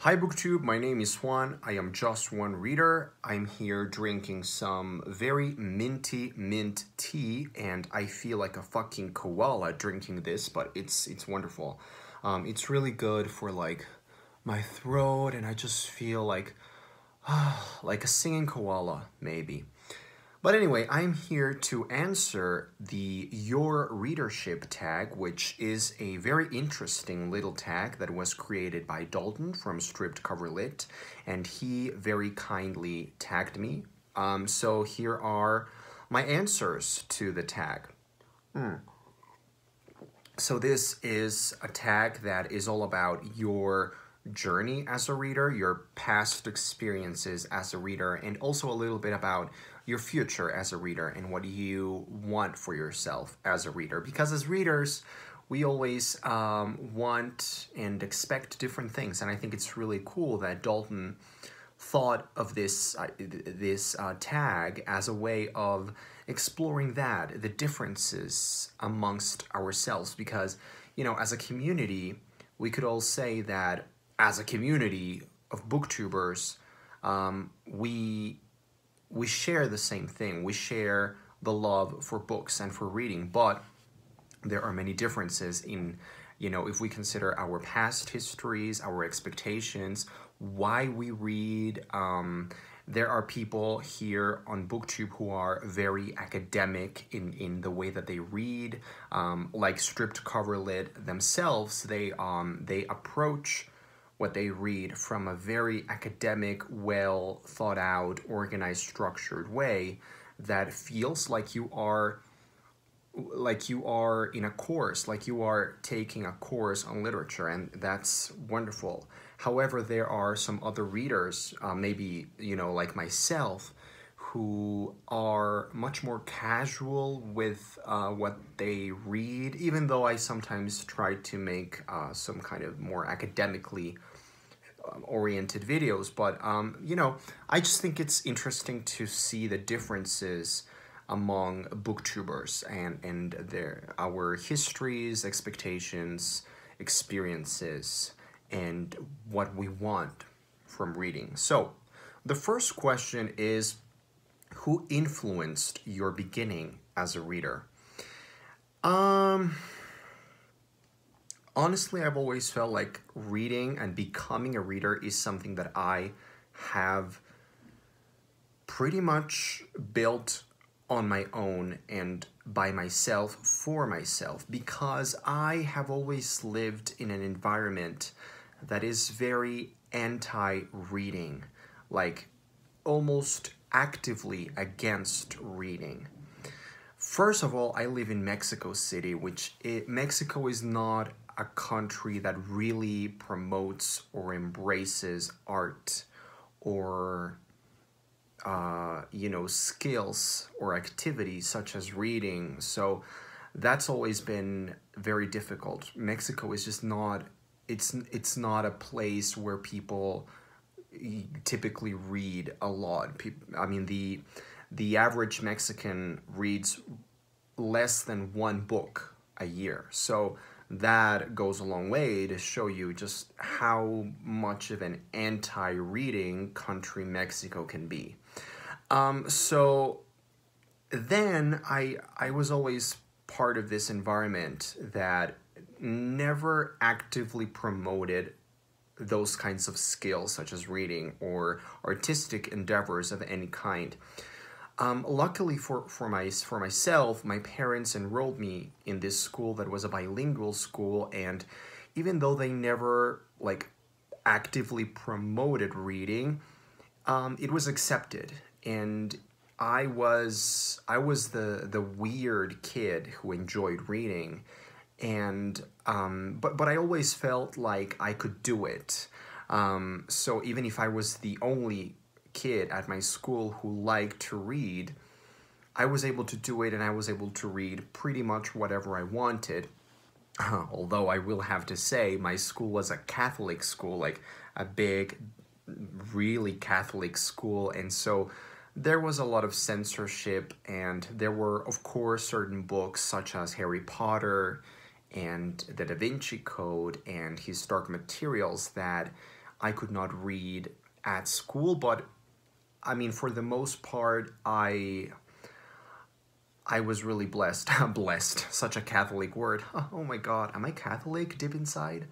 Hi BookTube, my name is Juan. I am just one reader. I'm here drinking some very minty mint tea and I feel like a fucking koala drinking this, but it's wonderful. It's really good for like my throat and I just feel like a singing koala maybe. But anyway, I'm here to answer the Your Readership tag, which is a very interesting little tag that was created by Dalton from Stripped Cover Lit, and he very kindly tagged me. So here are my answers to the tag. So this is a tag that is all about your journey as a reader, your past experiences as a reader, and also a little bit about your future as a reader and what you want for yourself as a reader. Because as readers, we always want and expect different things, and I think it's really cool that Dalton thought of this tag as a way of exploring the differences amongst ourselves, because as a community we could all say that as a community of booktubers we share the same thing. We share the love for books and for reading, but there are many differences in, if we consider our past histories, our expectations, why we read. There are people here on BookTube who are very academic in the way that they read, like Stripped Cover Lit themselves. They approach what they read from a very academic, well thought out, organized, structured way that feels like you are in a course, like you are taking a course on literature, and that's wonderful. However, there are some other readers, maybe, like myself, who are much more casual with what they read, even though I sometimes try to make some kind of more academically oriented videos. But, I just think it's interesting to see the differences among booktubers and our histories, expectations, experiences, and what we want from reading. So the first question is, who influenced your beginning as a reader? Honestly, I've always felt like reading and becoming a reader is something that I have pretty much built on my own and by myself for myself, because I have always lived in an environment that is very anti-reading, like almost actively against reading. First of all, I live in Mexico City, Mexico is not a country that really promotes or embraces art or skills or activities such as reading. So that's always been very difficult. Mexico is just not, it's not a place where people typically read a lot. I mean, the average Mexican reads less than one book a year. So that goes a long way to show you just how much of an anti-reading country Mexico can be. So then I was always part of this environment that never actively promoted those kinds of skills such as reading or artistic endeavors of any kind. Luckily for myself, my parents enrolled me in this school that was a bilingual school, and even though they never actively promoted reading, it was accepted, and I was the weird kid who enjoyed reading, and but I always felt like I could do it. So even if I was the only kid at my school who liked to read, I was able to do it, and I was able to read pretty much whatever I wanted. Although I will have to say, my school was a Catholic school, like a big, really Catholic school, and so there was a lot of censorship, and there were, of course, certain books such as Harry Potter and the Da Vinci Code and historic materials that I could not read at school, but I mean, for the most part, I was really blessed. Blessed, such a Catholic word. Oh my God, am I Catholic deep inside?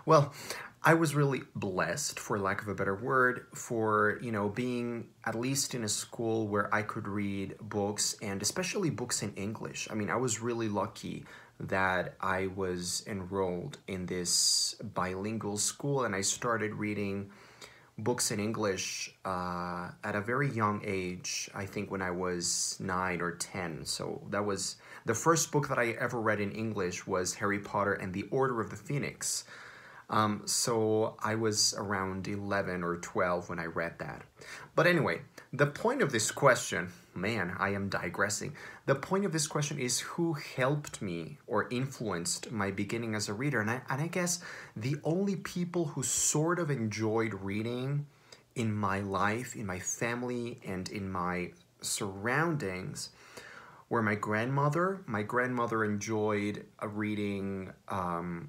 Well, I was really blessed, for lack of a better word, for, you know, being at least in a school where I could read books, and especially books in English. I mean, I was really lucky that I was enrolled in this bilingual school, and I started reading books in English at a very young age. I think when I was 9 or 10. So that was the first book that I ever read in English was Harry Potter and the Order of the Phoenix. So I was around 11 or 12 when I read that. But anyway, the point of this question, man, I am digressing. The point of this question is who helped me or influenced my beginning as a reader. And I guess the only people who sort of enjoyed reading in my life, in my family, and in my surroundings were my grandmother. My grandmother enjoyed reading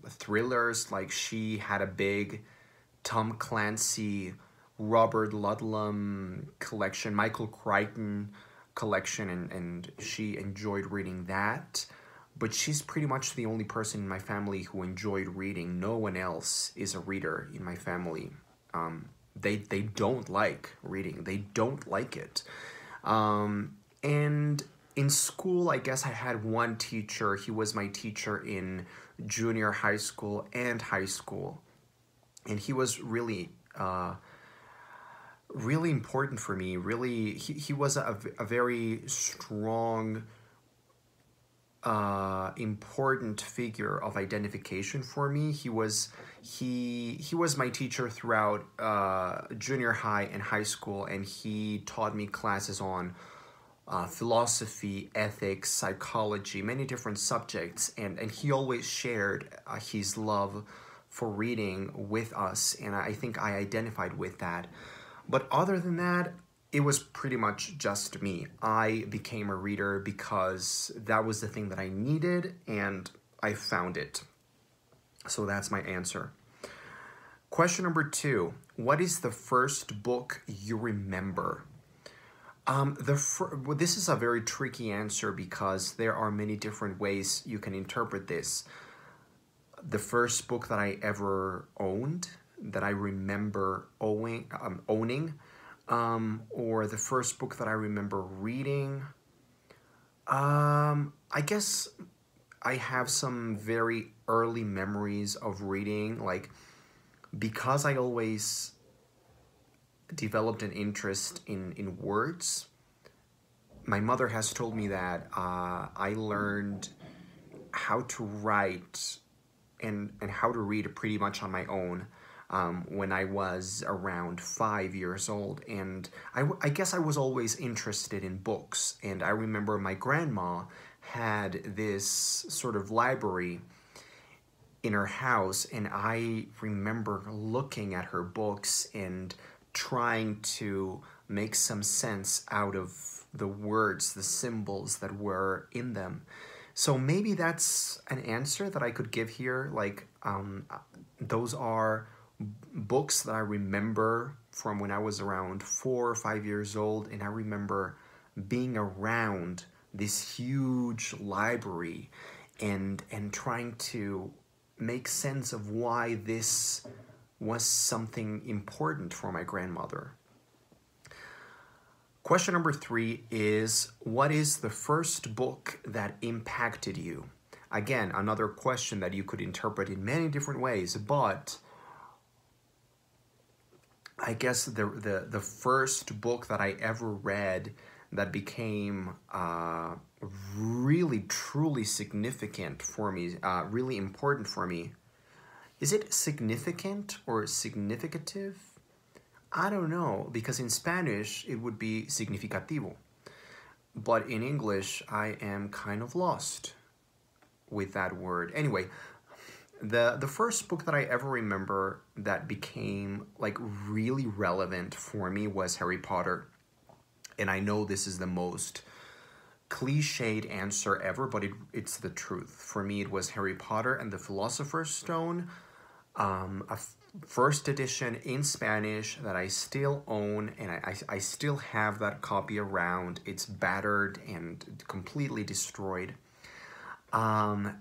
thrillers. Like, she had a big Tom Clancy, Robert Ludlum collection, Michael Crichton collection, and she enjoyed reading that. But she's pretty much the only person in my family who enjoyed reading. No one else is a reader in my family. They don't like reading. They don't like it. And in school, I guess I had one teacher. He was my teacher in junior high school and high school. And he was really, really important for me. Really, he was a very strong, important figure of identification for me. He was my teacher throughout junior high and high school, and he taught me classes on philosophy, ethics, psychology, many different subjects, and he always shared his love for reading with us, and I think I identified with that. But other than that, it was pretty much just me. I became a reader because that was the thing that I needed, and I found it. So that's my answer. Question number 2. What is the first book you remember? This is a very tricky answer because there are many different ways you can interpret this. The first book that I ever owned, that I remember owning, or the first book that I remember reading. I guess I have some very early memories of reading, like, because I always developed an interest in words. My mother has told me that I learned how to write and how to read pretty much on my own when I was around 5 years old. And I guess I was always interested in books. And I remember my grandma had this sort of library in her house, and I remember looking at her books and trying to make some sense out of the words, the symbols that were in them. So maybe that's an answer that I could give here. Like, those are books that I remember from when I was around 4 or 5 years old, and I remember being around this huge library and trying to make sense of why this was something important for my grandmother. Question number 3 is, what is the first book that impacted you? Again, another question that you could interpret in many different ways, but I guess the first book that I ever read that became really, truly significant for me, really important for me. Is it significant or significative? I don't know, because in Spanish it would be significativo. But in English, I am kind of lost with that word. Anyway, the first book that I ever remember that became like really relevant for me was Harry Potter. And I know this is the most cliched answer ever, but it's the truth. For me, it was Harry Potter and the Philosopher's Stone. A first edition in Spanish that I still own, and I still have that copy around. It's battered and completely destroyed. And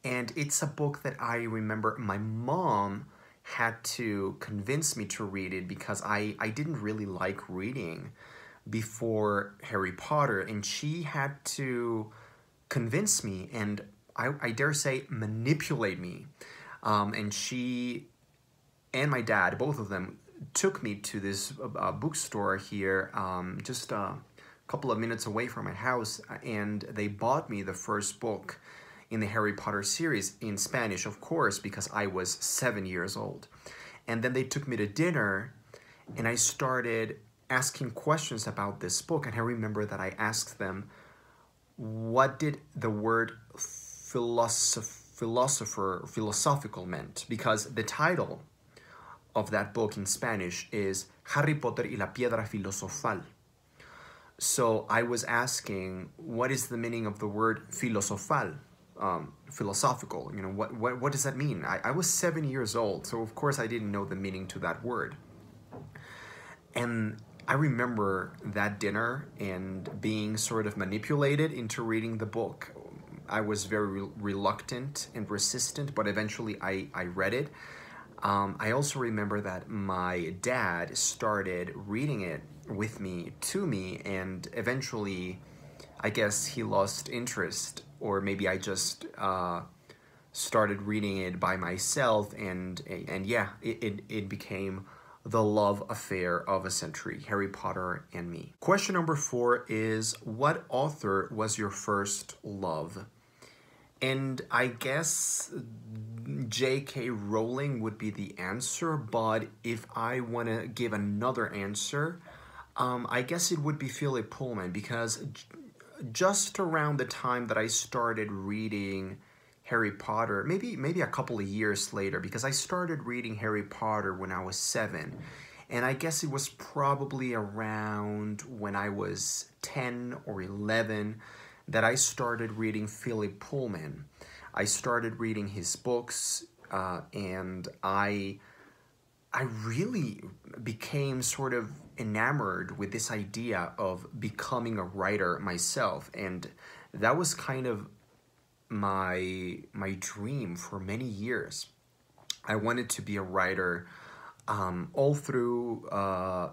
it's a book that I remember my mom had to convince me to read it because I didn't really like reading before Harry Potter, and she had to convince me and I dare say manipulate me. And she and my dad, both of them, took me to this bookstore here, just a couple of minutes away from my house, and they bought me the first book in the Harry Potter series in Spanish, of course, because I was 7 years old. And then they took me to dinner, and I started asking questions about this book. And I remember that I asked them, what did the word philosophical meant? Because the title of that book in Spanish is Harry Potter y la Piedra Filosofal. So I was asking, what is the meaning of the word filosofal? Philosophical, you know, what does that mean? I was 7 years old, so of course I didn't know the meaning to that word. And I remember that dinner and being sort of manipulated into reading the book. I was very reluctant and resistant, but eventually I read it. I also remember that my dad started reading it with me, to me, and eventually I guess he lost interest, or maybe I just started reading it by myself, and yeah, it became the love affair of a century, Harry Potter and me. Question number 4 is, what author was your first love? And I guess J.K. Rowling would be the answer, but if I want to give another answer, I guess it would be Philip Pullman, because just around the time that I started reading Harry Potter, maybe a couple of years later, because I started reading Harry Potter when I was 7, and I guess it was probably around when I was 10 or 11 that I started reading Philip Pullman. I started reading his books, and I really became sort of enamored with this idea of becoming a writer myself, and that was kind of my dream for many years. I wanted to be a writer all through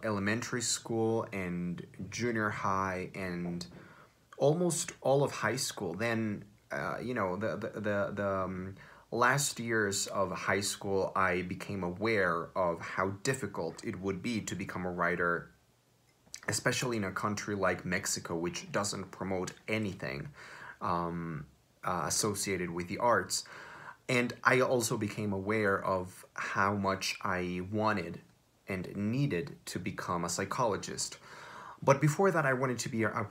elementary school and junior high and almost all of high school. Then you know, the last years of high school, I became aware of how difficult it would be to become a writer, especially in a country like Mexico, which doesn't promote anything associated with the arts. And I also became aware of how much I wanted and needed to become a psychologist. But before that, I wanted to be a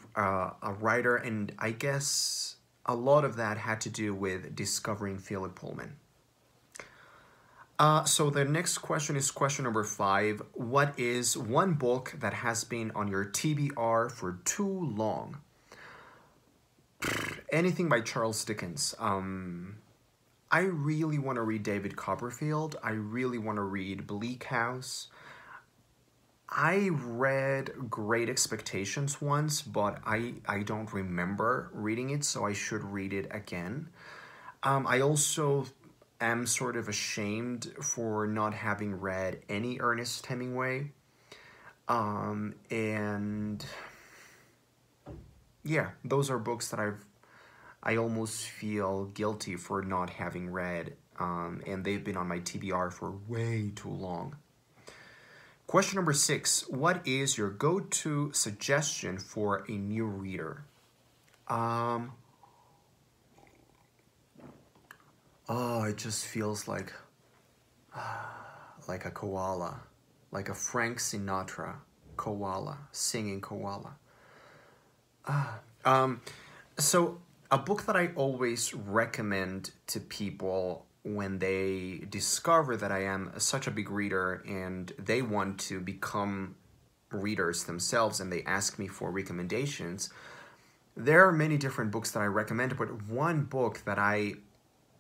writer, and I guess a lot of that had to do with discovering Philip Pullman. So the next question is question number 5. What is one book that has been on your TBR for too long? Anything by Charles Dickens. I really want to read David Copperfield. I really want to read Bleak House. I read Great Expectations once, but I don't remember reading it, so I should read it again. I also am sort of ashamed for not having read any Ernest Hemingway. And yeah, those are books that I almost feel guilty for not having read, and they've been on my TBR for way too long. Question number 6. What is your go-to suggestion for a new reader? It just feels like a koala, like a Frank Sinatra koala, singing koala. So a book that I always recommend to people when they discover that I am such a big reader and they want to become readers themselves and they ask me for recommendations, there are many different books that I recommend, but one book that I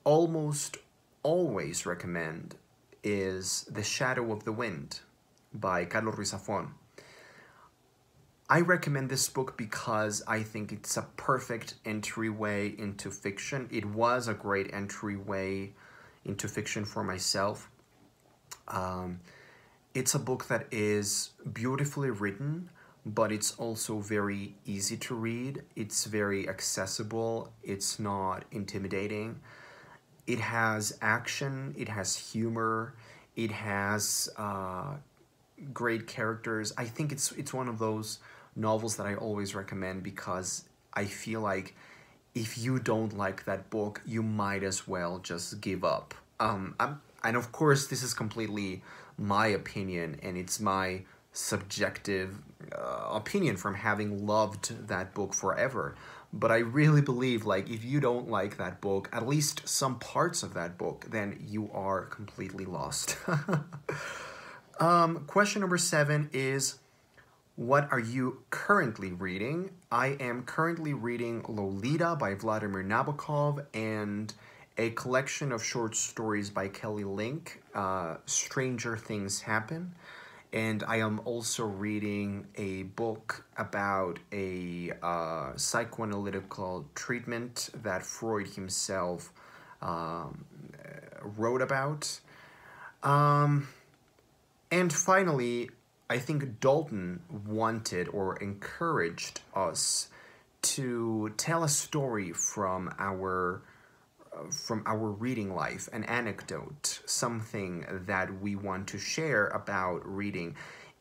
almost always recommend is The Shadow of the Wind by Carlos Ruiz Zafón. I recommend this book because I think it's a perfect entryway into fiction. It was a great entryway into fiction for myself. It's a book that is beautifully written, but it's also very easy to read. It's very accessible. It's not intimidating. It has action. It has humor. It has great characters. I think it's one of those novels that I always recommend because I feel like if you don't like that book, you might as well just give up. And of course, this is completely my opinion, and it's my subjective opinion from having loved that book forever. But I really believe, like, if you don't like that book, at least some parts of that book, then you are completely lost. Question number 7 is, what are you currently reading? I am currently reading Lolita by Vladimir Nabokov and a collection of short stories by Kelly Link, Stranger Things Happen. And I am also reading a book about a psychoanalytical treatment that Freud himself wrote about. And finally, I think Dalton wanted or encouraged us to tell a story from our reading life, an anecdote, something that we want to share about reading.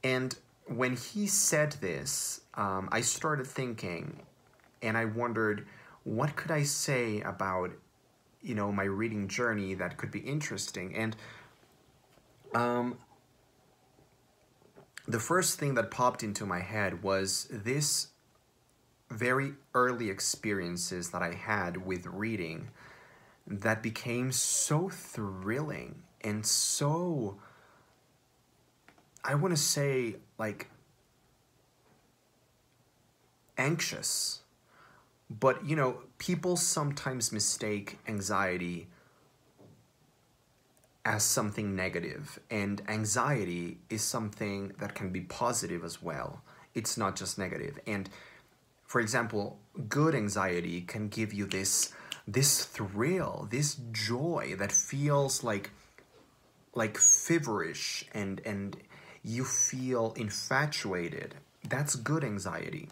And when he said this, I started thinking, and I wondered, what could I say about, my reading journey that could be interesting? And the first thing that popped into my head was this very early experiences that I had with reading that became so thrilling and so, I want to say, like, anxious. But, people sometimes mistake anxiety as something negative, and anxiety is something that can be positive as well. It's not just negative. And, for example, good anxiety can give you this thrill, this joy that feels like feverish, and you feel infatuated. That's good anxiety.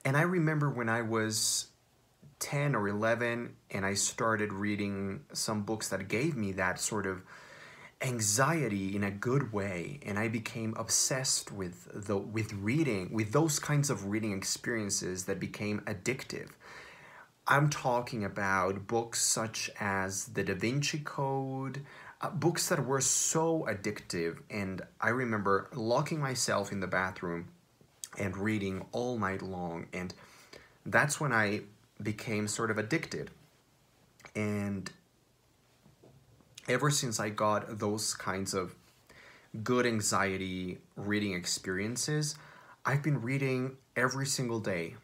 And I remember when I was 10 or 11 and I started reading some books that gave me that sort of anxiety in a good way, and I became obsessed with reading, with those kinds of reading experiences that became addictive. I'm talking about books such as The Da Vinci Code, books that were so addictive, and I remember locking myself in the bathroom and reading all night long, and that's when I became sort of addicted. And ever since I got those kinds of good anxiety reading experiences, I've been reading every single day,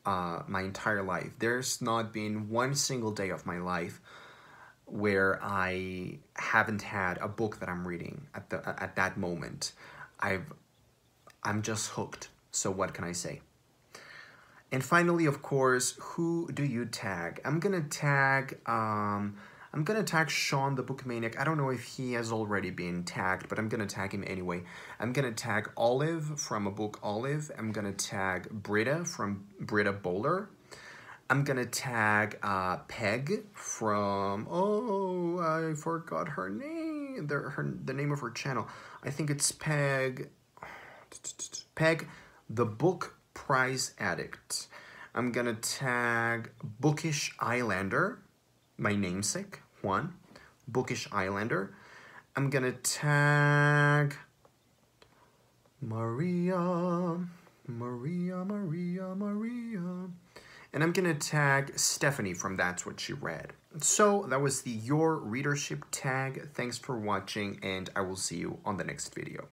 my entire life. There's not been one single day of my life where I haven't had a book that I'm reading at that moment. I'm just hooked. So what can I say? And finally, of course, who do you tag? I'm gonna tag Sean the Book Maniac. I don't know if he has already been tagged, but I'm gonna tag him anyway. I'm gonna tag Olive from a book Olive. I'm gonna tag Britta from Britta Bowler. I'm gonna tag Peg from, I forgot her name, the name of her channel. I think it's Peg, the Book Prize Addict. I'm gonna tag Bookish Islander, my namesake, Juan, Bookish Islander. I'm gonna tag Maria. And I'm gonna tag Stephanie from That's What She Read. So that was the Your Readership Tag. Thanks for watching, and I will see you on the next video.